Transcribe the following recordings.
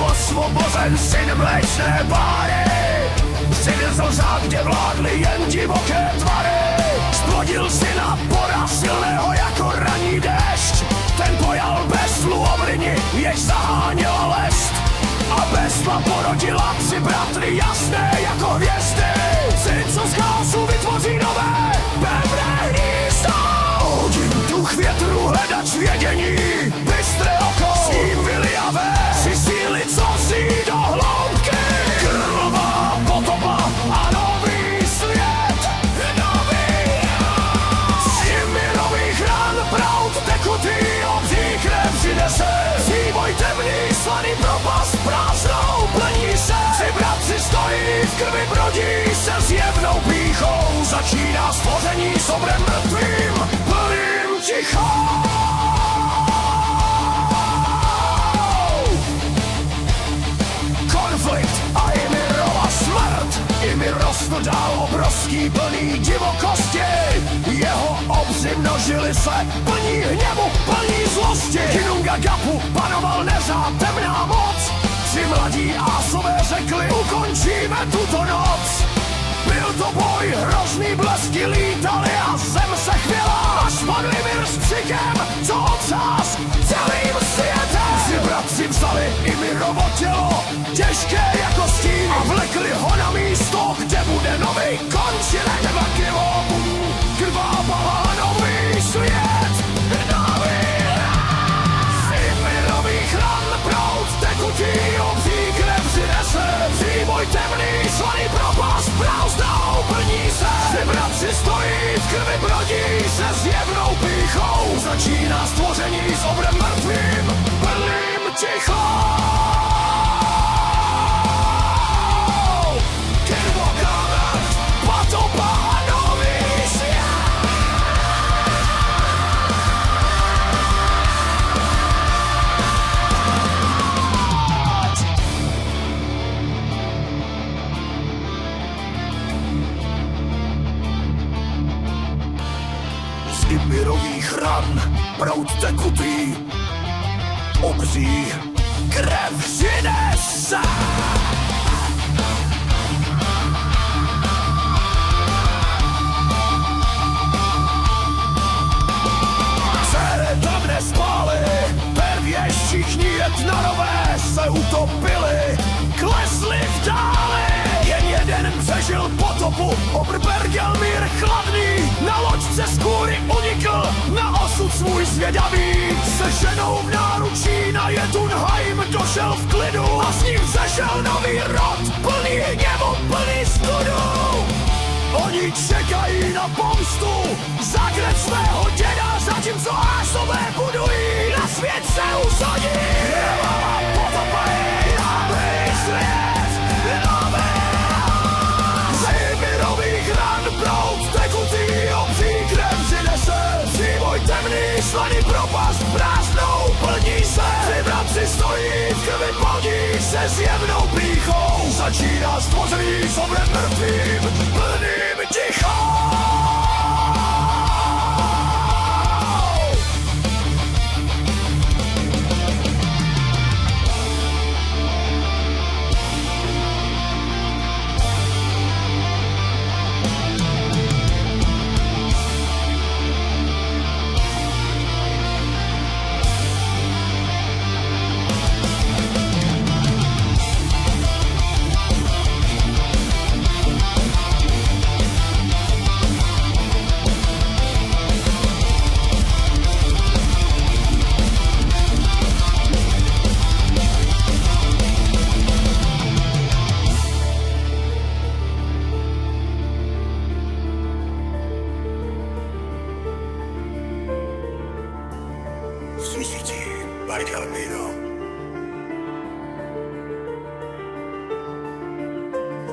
Osvobozen syn mléčné páry, přivezl řád, kde vládly jen divoké tvary. Splodil syna pora silného jako raní déšť. Ten pojal Bestlu obryni, jež zaháněla lest. A Bestla porodila tři bratry jasné jako hvězdy. Syn, co z chaosu vytvoří nové pevné hnízdo. Odin duch větru, hledač vědění, bystré oko, s ním vylijavé si síly, co si do hloubky. Krvavá potopa a nový svět, nový. Z nimi nových ran proud tekutý obří krev přinese. Vývoj temný, slaný propast prázdnou plní se. Tři bratři stojí, v krvi brodí se zjevnou pýchou. Začíná stvoření s obrem mrtvým, plným ticha. Konflikt a Ymirova smrt. Ymir rostl dál obrovský, plný divokosti. Jeho obři množili se, plní hněvu, plní zlosti. Kinunga Gapu panoval neřád, temná moc. Tři mladí ásové řekli, ukončíme tuto noc. Byl to boj, hrozný blesky lítaly a zem se chvěla. Až padl Ymir s křikem, co otřás celým světem. Tři bratři vzali Ymirovo tělo, těžké jako stín, a vlekli ho na místo, kde bude nový kontinent. Dva kilobů krvávala nový svět, nový. Z Ymirových ran proud tekutý obří krev přinese. Vývoj temný, slaný propast prázdnou plní se. Tři bratři stojí, v krvi brodí se zjevnou pýchou. Začíná stvoření s obrem mrtvým, plným tichou. Kirvokamen, potopa a nový svět. Z Ymirových ran proud tekutý obří krev přinese. Dcery tam nespály, pervěž všichni Etnarové se utopili, klesli v dáli. Jen jeden přežil potopu, obr Bergelmír chladný. Na loďce z kůry unikl, na osud svůj zvědavý. Se ženou v náručí na Jotunheim došel v klidu. A s ním vzešel nový rod, plný hněvu, plný studu. Oni čekají na pomstu za krev svého děda, zatímco Ásové budují, na svět se usadí. Krvavá potopa je nový svět, nový. Z Ymirových ran proud tekutý obří krev přinese. Vývoj temný, slaný propast prázdnou plní se. Tři bratři stojí, v krvi plodí se zjevnou pýchou. Začíná stvoření s obrem mrtvým, plným tichou.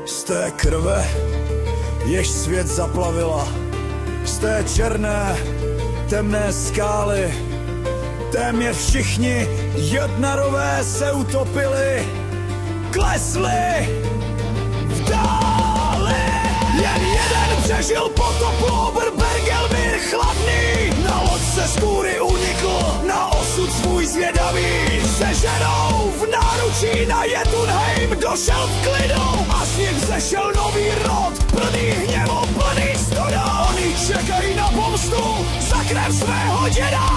Z té krve jež svět zaplavila. Z té černé, temné skály téměř všichni Jötnarové se utopili, klesli v dáli. Jen jeden přežil potopu, Oberbergelmír chladný. Na loď se z kůry unikl, na osud svůj zvědavý. Se ženou v náručí na Jotunheim došel v klidu. A z nich vzešel nový rod, plný hněvu, plný studu. Oni čekají na pomstu za krev svého děda.